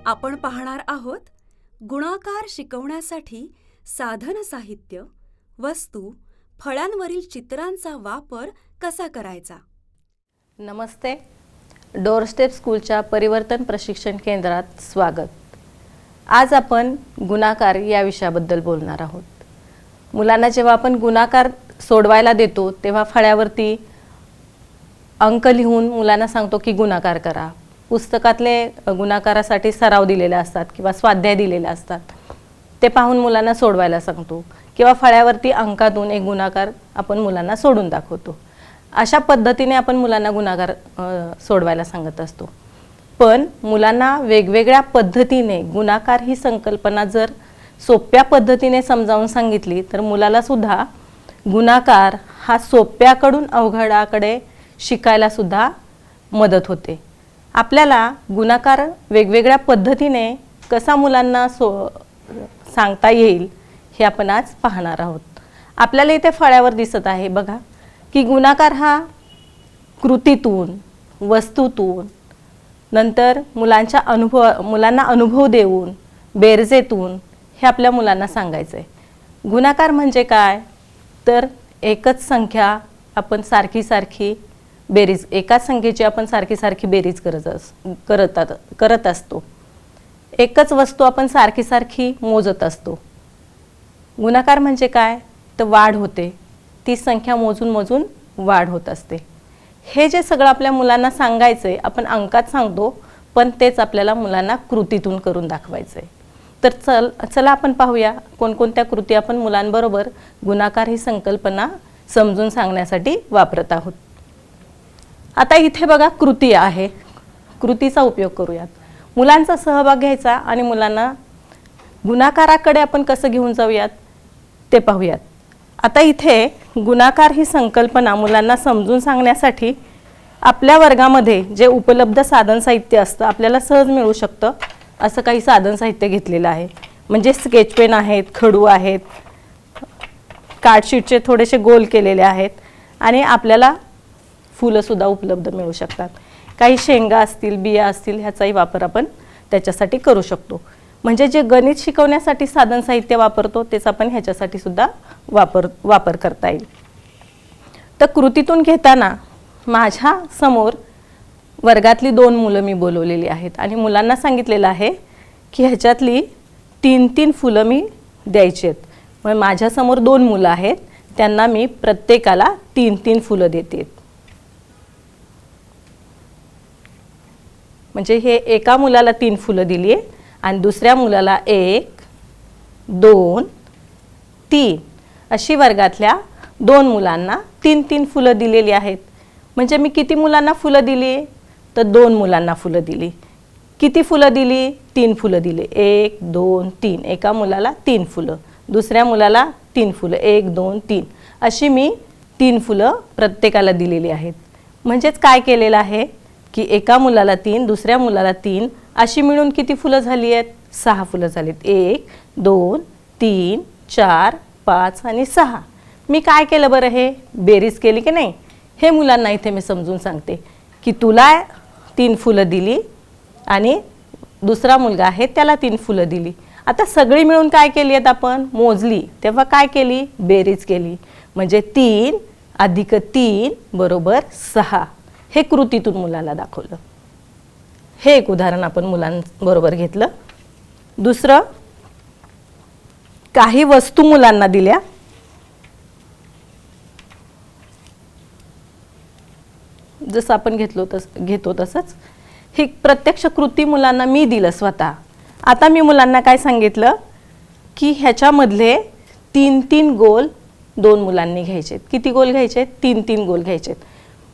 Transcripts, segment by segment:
आपण पाहणार आहोत गुणाकार शिकवण्यासाठी साधन साहित्य, वस्तू, फळ्यांवरील चित्रांचा वापर कसा करायचा। नमस्ते, डोरस्टेप स्कूलच्या परिवर्तन प्रशिक्षण केंद्रात स्वागत। आज आपण गुणाकार या विषयाबद्दल बोलणार आहोत। मुलांना जेव्हा आपण गुणाकार सोडवायला देतो तेव्हा फळ्यावरती अंक लिहून मुलांना सांगतो की गुणाकार करा। पुस्तकातले गुणाकारासाठी सराव दिलेले असतात किंवा स्वाध्याय दिलेले असतात, ते पाहून मुलांना सोडवायला सांगतो किंवा फळ्यावरती अंकातून एक गुणाकार आपण मुलांना सोडून दाखवतो। अशा पद्धतीने आपण मुलांना गुणाकार सोडवायला सांगत असतो। पण मुलांना वेगवेगळ्या पद्धतीने गुणाकार ही संकल्पना जर सोप्या पद्धतीने समजावून सांगितली तर मुलाला सुद्धा गुणाकार हा सोप्याकडून अवघडाकडे शिकायला सुद्धा मदत होते। आपल्याला गुणाकार वेगवेगळ्या पद्धतीने कसा मुलांना सांगता येईल हे आपण आज पाहणार आहोत। आपल्याला इथे फळ्यावर दिसत आहे बघा की गुणाकार हा कृतीतून, वस्तूतून, नंतर मुलांना अनुभव देऊन, बेरजेतून हे आपल्या मुलांना सांगायचं आहे। गुणाकार म्हणजे काय तर एकच संख्या आपण सारखी बेरीज, एकाच संख्येची आपण सारखी बेरीज करत असतो। एकच वस्तू आपण सारखी मोजत असतो। गुणाकार म्हणजे काय तर वाढ होते, ती संख्या मोजून वाढ होत असते। हे जे सगळं आपल्या मुलांना सांगायचंय आपण अंकात सांगतो, पण तेच आपल्याला मुलांना कृतीतून करून दाखवायचंय। तर चला आपण पाहूया कोणकोणत्या कृती आपण मुलांबरोबर गुणाकार ही संकल्पना समजून सांगण्यासाठी वापरत आहोत। आता इथे बघा कृती आहे, कृतीचा उपयोग करूयात। मुलांचा सहभाग घ्यायचा आणि मुलांना गुणाकाराकडे आपण कसं घेऊन जाऊयात ते पाहूयात। आता इथे गुणाकार ही संकल्पना मुलांना समजून सांगण्यासाठी आपल्या वर्गामध्ये जे उपलब्ध साधन साहित्य असतं आपल्याला सहज मिळू शकतं असं काही साधन साहित्य घेतलेलं आहे। म्हणजे स्केच पेन आहेत, खडू आहेत, कार्डशीटचे थोडेसे गोल केलेले आहेत आणि आपल्याला फुलं सुद्धा उपलब्ध मिळू शकतात। काही शेंगा असतील, बिया असतील, ह्याचाही वापर आपण त्याच्यासाठी करू शकतो। म्हणजे जे गणित शिकवण्यासाठी साधन साहित्य वापरतो तेच आपण ह्याच्यासाठी सुद्धा वापर करता येईल। तर कृतीतून घेताना माझ्या समोर वर्गातली 2 मुलं मी बोलवलेली आहेत आणि मुलांना सांगितलेलं आहे की ह्याच्यातली 3 फुलं मी द्यायची आहेत। मग माझ्यासमोर 2 मुलं आहेत, त्यांना मी प्रत्येकाला 3 फुलं देते। म्हणजे हे एका मुलाला 3 फुलं दिली आणि दुसऱ्या मुलाला 1, 2, 3 अशी वर्गातल्या 2 मुलांना 3 फुलं दिलेली आहेत। म्हणजे मी किती मुलांना फुलं दिली तर 2 मुलांना फुलं दिली। किती फुलं दिली? 3 फुलं दिली। 1, 2, 3 एका मुलाला 3 फुलं, दुसऱ्या मुलाला 3 फुलं, 1, 2, 3 अशी मी 3 फुलं प्रत्येकाला दिलेली आहेत। म्हणजेच काय केलेलं आहे की एका मुलाला 3, दुसऱ्या मुलाला 3 अशी मिळून किती फुलं झाली आहेत? 6 फुलं झालीत। 1, 2, 3, 4, 5 आणि 6। मी काय केलं बरं, हे बेरीज केली की नाही हे मुलांना इथे मी समजून सांगते की तुला 3 फुलं दिली आणि दुसरा मुलगा आहे त्याला 3 फुलं दिली। आता सगळी मिळून काय केली आहेत आपण मोजली, तेव्हा काय केली बेरीज केली। म्हणजे 3 अधिक 3 बरोबर 6 हे कृतीतून मुलाला दाखवलं। हे एक उदाहरण आपण मुलांबरोबर घेतलं। दुसरं, काही वस्तू मुलांना दिल्या, जसं आपण घेतो तसंच ही प्रत्यक्ष कृती मुलांना मी दिलं स्वतः। आता मी मुलांना काय सांगितलं की ह्याच्यामधले 3 गोल 2 मुलांनी घ्यायचे। किती गोल घ्यायचे? 3 गोल घ्यायचे।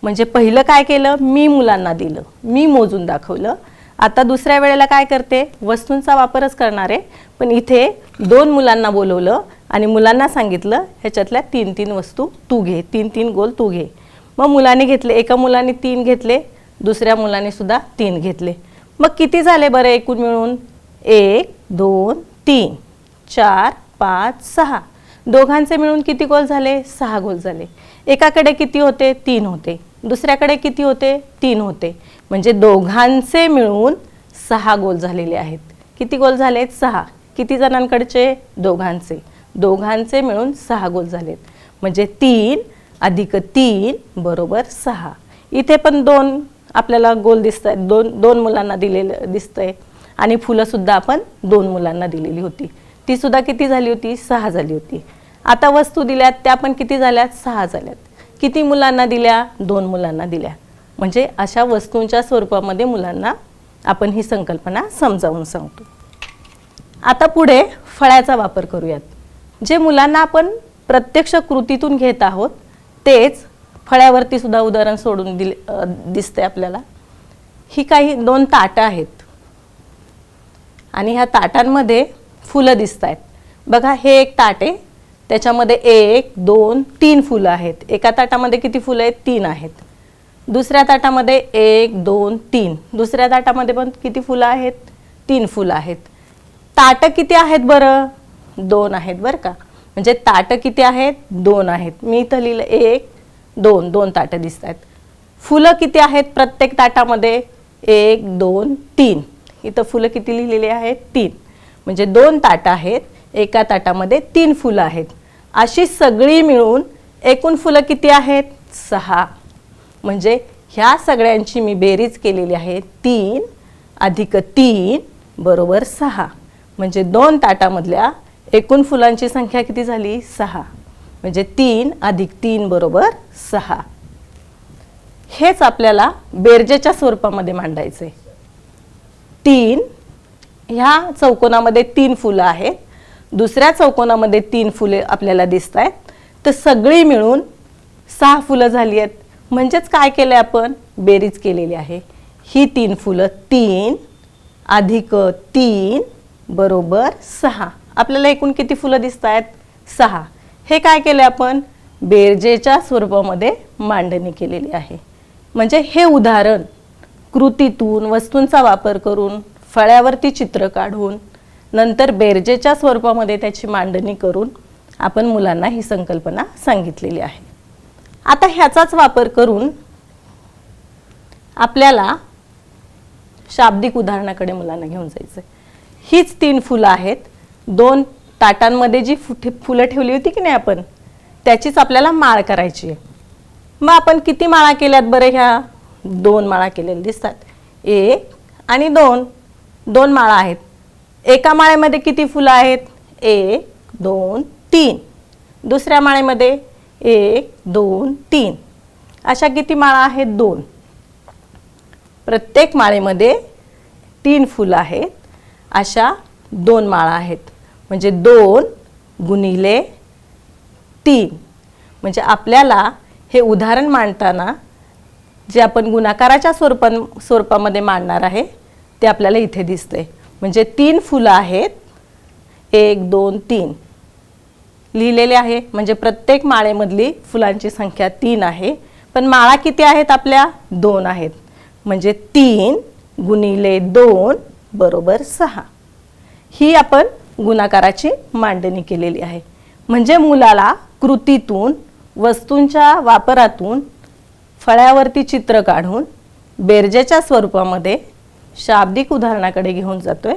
म्हणजे पहिलं काय केलं, मी मुलांना दिलं, मी मोजून दाखवलं। आता दुसऱ्या वेळेला काय करते, वस्तूंचा वापरच करणार आहे, पण इथे 2 मुलांना बोलवलं आणि मुलांना सांगितलं ह्याच्यातल्या 3 वस्तू तू घे, 3 गोल तू घे। मग मुलांनी घेतले, एका मुलाने 3 घेतले, दुसऱ्या मुलाने सुद्धा 3 घेतले। मग किती झाले बरं एकूण मिळून? 1, 2, 3, 4, 5, 6 दोघांचे मिळून किती गोल झाले? 6 गोल झाले। एकाकडे किती होते? 3 होते, दुसऱ्याकडे किती होते? 3 होते। म्हणजे दोघांचे मिळून 6 गोल झालेले आहेत. किती गोल झालेत? 6. किती जणांकडचे? दोघांचे. दोघांचे मिळून 6 गोल झालेत. म्हणजे 3 अधिक 3 बरोबर 6. इथे पण 2 आपल्याला गोल दिसत आहेत. दोन मुलांना दिलेलं दिसतंय आणि फुलं सुद्धा आपण 2 मुलांना दिलेली होती. ती सुद्धा किती झाली होती? 6 झाली होती. आता वस्तू दिल्यात त्या पण किती झाल्यात? 6 झाल्यात. किती मुलांना दिल्या? 2 मुलांना दिल्या. म्हणजे अशा वस्तूंच्या स्वरूपामध्ये मुलांना आपण ही संकल्पना समजावून सांगतो. आता पुढे फळ्याचा वापर करूयात. जे मुलांना आपण प्रत्यक्ष कृतीतून घेत आहोत तेच फळ्यावरती सुद्धा उदाहरण सोडून दिसते आपल्याला. ही काही 2 ताटं आहेत आणि ह्या ताटांमध्ये फुलं दिसत आहेत. बघा, हे एक ताट आहे, त्याच्यामध्ये 1 2 3 फुलं आहेत. एका ताटामध्ये किती फुलं आहेत? 3 आहेत. दुसऱ्या ताटामध्ये 1 2 3. दुसऱ्या ताटामध्ये पण किती फुलं आहेत? 3 फुलं आहेत. ताटं किती आहेत बरं? 2 आहेत बरं का. म्हणजे ताटं किती आहेत? 2 आहेत. मी इथं लिहिलं 1 2. 2 ताटं दिसत आहेत. फुलं किती आहेत प्रत्येक ताटामध्ये? 1 2 3. इथं फुलं किती लिहिलेली आहेत? 3. म्हणजे 2 ताटं आहेत, एका ताटामध्ये 3 फुलं आहेत. अशी सगळी मिळून एकूण फुलं किती आहेत? 6. म्हणजे ह्या सगळ्यांची मी बेरीज केलेली आहे. 3 अधिक 3 बरोबर 6. म्हणजे 2 ताटामधल्या एकूण फुलांची संख्या किती झाली? 6. म्हणजे 3 अधिक 3 बरोबर 6. हेच आपल्याला बेरजेच्या स्वरूपामध्ये मांडायचे. 3 ह्या चौकोनामध्ये 3 फुलं आहेत, दुसऱ्या चौकोनामध्ये 3 फुले आपल्याला दिसत आहेत, तर सगळी मिळून 6 फुलं झाली आहेत. म्हणजेच काय केलं आपण? बेरीज केलेली आहे. ही 3 फुलं 3 अधिक 3 बरोबर 6. आपल्याला एकूण किती फुलं दिसत आहेत? 6. हे काय केले आपण? बेरजेच्या स्वरूपामध्ये मांडणी केलेली आहे. म्हणजे हे उदाहरण कृतीतून वस्तूंचा वापर करून फळ्यावरती चित्र काढून नंतर बेरजेच्या स्वरूपामध्ये त्याची मांडणी करून आपण मुलांना ही संकल्पना सांगितलेली आहे. आता ह्याचाच वापर करून आपल्याला शाब्दिक उदाहरणाकडे मुलांना घेऊन जायचं. हीच 3 फुलं आहेत. 2 ताटांमध्ये जी फुलं ठेवली होती की नाही आपण, त्याचीच आपल्याला माळ करायची आहे. मग आपण किती माळा केल्यात बरं? ह्या 2 माळा केलेल्या दिसतात. 1 आणि 2. 2 माळा आहेत. एका माळेमध्ये किती फुलं आहेत? 1 2 3. दुसऱ्या माळेमध्ये 1 2 3. अशा किती माळा आहेत? 2. प्रत्येक माळेमध्ये 3 फुलं आहेत. अशा 2 माळा आहेत. म्हणजे 2 गुणिले 3. म्हणजे आपल्याला हे उदाहरण मांडताना जे आपण गुणाकाराच्या स्वरूपामध्ये मांडणार आहे ते आपल्याला इथे दिसते. म्हणजे 3 फुलं आहेत, 1 2 3 लिहिलेले आहे. म्हणजे प्रत्येक माळेमधली फुलांची संख्या 3 आहे, पण माळा किती आहेत आपल्या? 2 आहेत. म्हणजे 3 गुणिले 2 बरोबर 6. ही आपण गुणाकाराची मांडणी केलेली आहे. म्हणजे मुलाला कृतीतून वस्तूंच्या वापरातून फळ्यावरती चित्र काढून बेरजेच्या स्वरूपामध्ये शाब्दिक उदाहरणाकडे घेऊन जातोय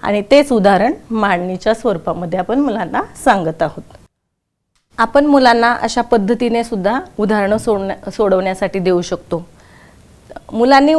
आणि तेच उदाहरण मांडणीच्या स्वरूपामध्ये आपण मुलांना सांगत आहोत. आपण मुलांना अशा पद्धतीने सुद्धा उदाहरणं सोडवण्यासाठी देऊ शकतो. मुलांनी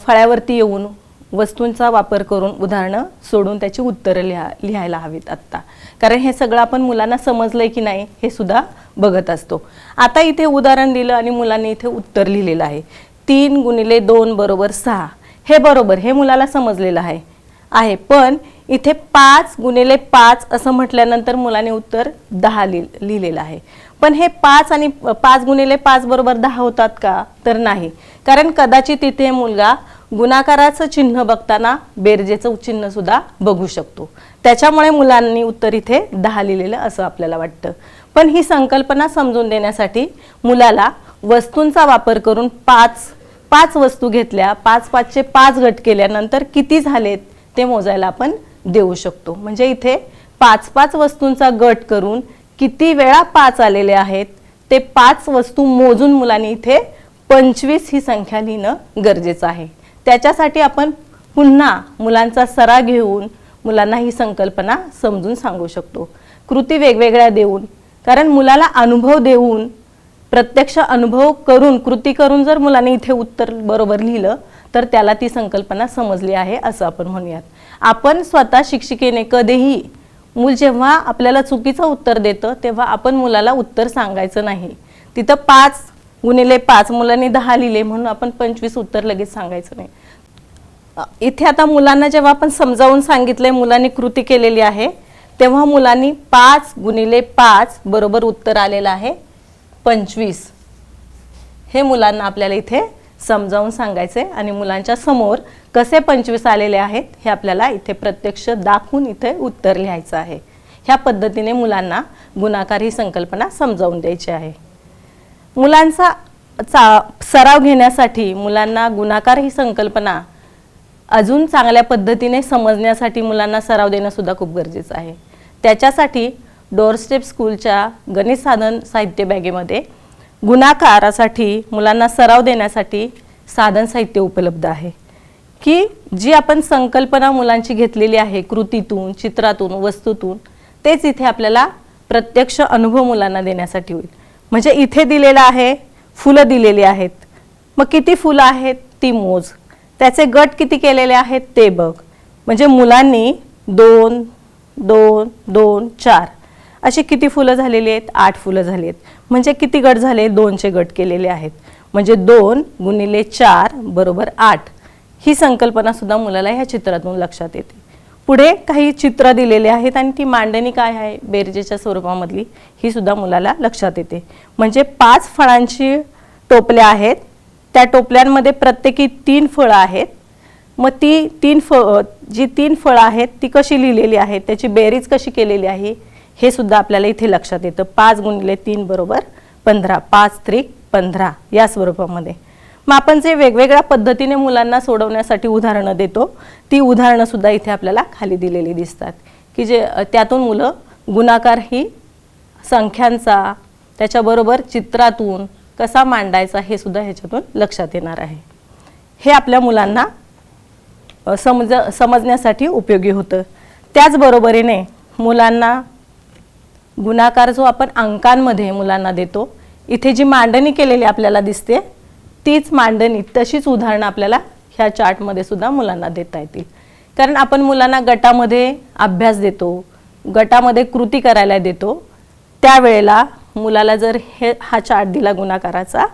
फळ्यावरती येऊन वस्तूंचा वापर करून उदाहरणं सोडून त्याची उत्तरं लिहायला हवीत आत्ता. कारण हे सगळं आपण मुलांना समजलंय की नाही हे सुद्धा बघत असतो. आता इथे उदाहरण दिलं आणि मुलांनी इथे उत्तर लिहिलेलं आहे. 3 गुणिले 2 बरोबर 6. हे बरोबर, हे मुलाला समजलेलं आहे. पण इथे 5 गुणिले 5 असं म्हटल्यानंतर मुलाने उत्तर 10 लिहिलेलं आहे. पण हे 5 आणि 5 गुणिले 5 बरोबर 10 होतात का? तर नाही. कारण कदाचित इथे मुलगा गुणाकाराचं चिन्ह बघताना बेरजेचं चिन्ह सुद्धा बघू शकतो. त्याच्यामुळे मुलांनी उत्तर इथे 10 लिहिलेलं असं आपल्याला वाटतं. पण ही संकल्पना समजून देण्यासाठी मुलाला वस्तूंचा वापर करून 5 वस्तू घेतल्या, 5 5 गट केल्यानंतर किती झालेत ते मोजायला आपण देऊ शकतो. म्हणजे इथे 5 वस्तूंचा गट करून किती वेळा 5 आलेले आहेत ते 5 वस्तू मोजून मुलांनी इथे 25 ही संख्या लिहिणं गरजेचं आहे. त्याच्यासाठी आपण पुन्हा मुलांचा सराव घेऊन मुलांना ही संकल्पना समजून सांगू शकतो. कृती वेगवेगळ्या देऊन, कारण मुलाला अनुभव देऊन, प्रत्यक्ष अनुभव करून, कृती करून जर मुलाने इथे उत्तर बरोबर लिहिलं तर त्याला ती संकल्पना समजली आहे असं आपण म्हणूयात. आपण स्वतः शिक्षिकेने कधीही मूल जेव्हा आपल्याला चुकीचं उत्तर देतं तेव्हा आपण मुलाला उत्तर सांगायचं नाही. तिथं 5 गुणिले 5 मुलांनी 10 लिहिले म्हणून आपण 25 उत्तर लगेच सांगायचं नाही. इथे आता मुलांना जेव्हा आपण समजावून सांगितलंय, मुलांनी कृती केलेली आहे, तेव्हा मुलांनी 5 गुणिले 5 बरोबर उत्तर आलेलं आहे 25. हे मुलांना आपल्याला इथे समजावून सांगायचे आणि मुलांच्या समोर कसे 25 आलेले आहेत हे आपल्याला इथे प्रत्यक्ष दाखवून इथे उत्तर लिहायचं आहे. ह्या पद्धतीने मुलांना गुणाकार ही संकल्पना समजावून द्यायची आहे. मुलांचा सराव घेण्यासाठी, मुलांना गुणाकार ही संकल्पना अजून चांगल्या पद्धतीने समजण्यासाठी मुलांना सराव देणं सुद्धा खूप गरजेचं आहे. त्याच्यासाठी डोरस्टेप स्कूलच्या गणित साधन साहित्य बॅगेमध्ये गुणाकारासाठी मुलांना सराव देण्यासाठी साधन साहित्य उपलब्ध आहे, की जी आपण संकल्पना मुलांची घेतलेली आहे कृतीतून, चित्रातून, वस्तूतून, तेच इथे आपल्याला प्रत्यक्ष अनुभव मुलांना देण्यासाठी होईल. म्हणजे इथे दिलेलं आहे, फुलं दिलेली आहेत, मग किती फुलं आहेत ती मोज, त्याचे गट किती केलेले आहेत ते बघ. म्हणजे मुलांनी 2 2 2 4 अशी किती फुलं झालेली आहेत, 8 फुलं झाली आहेत. म्हणजे किती गट झाले, 2चे गट केलेले आहेत. म्हणजे 2 गुणिले 4 बरोबर 8. ही संकल्पना सुद्धा मुलाला ह्या चित्रातून लक्षात येते. पुढे काही चित्र दिलेले आहेत आणि ती मांडणी काय आहे बेरजेच्या स्वरूपामधली, ही सुद्धा मुलाला लक्षात येते. म्हणजे 5 फळांची टोपल्या आहेत, त्या टोपल्यांमध्ये प्रत्येकी 3 फळं आहेत. मग ती 3 फळं आहेत ती कशी लिहिलेली आहेत, त्याची बेरीज कशी केलेली आहे हे सुद्धा आपल्याला इथे लक्षात येतं. 5 गुणिले 3 बरोबर 15, 5 त्रिक 15 या स्वरूपामध्ये. मग आपण जे वेगवेगळ्या पद्धतीने मुलांना सोडवण्यासाठी उदाहरणं देतो, ती उदाहरणं सुद्धा इथे आपल्याला खाली दिलेली दिसतात, की जे त्यातून मुलं गुणाकार ही संख्यांचा त्याच्याबरोबर चित्रातून कसा मांडायचा हे सुद्धा ह्याच्यातून लक्षात येणार आहे. हे आपल्या मुलांना समजण्यासाठी उपयोगी होतं. त्याचबरोबरीने मुलांना गुणाकार जो आपण अंकांमध्ये मुलांना देतो, इथे जी मांडणी केलेली आपल्याला दिसते तीच मांडणी, तशीच उदाहरणं आपल्याला ह्या चार्टमध्ये सुद्धा मुलांना देता येतील. कारण आपण मुलांना गटामध्ये अभ्यास देतो, गटामध्ये कृती करायला देतो, त्यावेळेला मुलाला जर हा चार्ट दिला गुणाकाराचा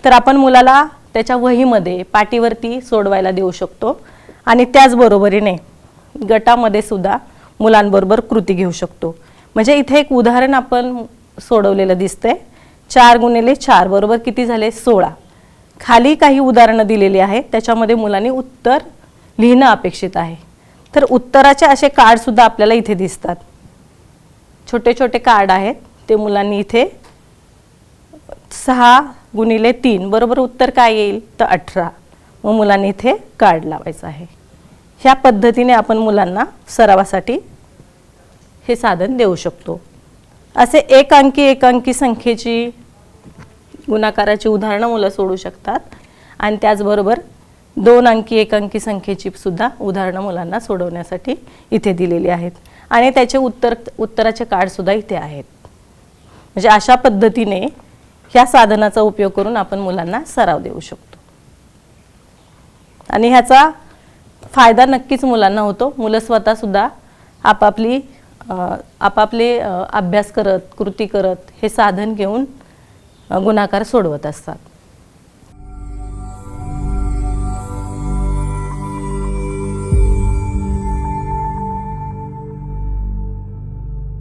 तर आपण मुलाला त्याच्या वहीमध्ये पाटीवरती सोडवायला देऊ शकतो आणि त्याचबरोबरीने गटामध्ये सुद्धा मुलांबरोबर कृती घेऊ शकतो. म्हणजे इथे एक उदाहरण आपण सोडवलेलं दिसतंय. 4 गुणिले 4 बरोबर किती झाले 16. खाली काही उदाहरणं दिलेली आहेत, त्याच्यामध्ये मुलांनी उत्तर लिहिणं अपेक्षित आहे. तर उत्तराचे असे कार्ड सुद्धा आपल्याला इथे दिसतात. छोटे छोटे कार्ड आहेत, ते मुलांनी इथे 6 गुणिले 3 बरोबर उत्तर काय येईल तर 18. मग मुलांनी इथे कार्ड लावायचं आहे. ह्या पद्धतीने आपण मुलांना सरावासाठी हे साधन देऊ शकतो. असे एक अंकी संख्येची गुणाकाराची उदाहरणं मुलं सोडू शकतात आणि त्याचबरोबर 2 अंकी 1 अंकी संख्येची सुद्धा उदाहरणं मुलांना सोडवण्यासाठी इथे दिलेली आहेत आणि त्याचे उत्तराचे कार्ड सुद्धा इथे आहेत. म्हणजे अशा पद्धतीने ह्या साधनाचा उपयोग करून आपण मुलांना सराव देऊ शकतो आणि ह्याचा फायदा नक्कीच मुलांना होतो. मुलं स्वतः सुद्धा आपापले अभ्यास करत, कृती करत हे साधन घेऊन गुणाकार सोडवत असतात.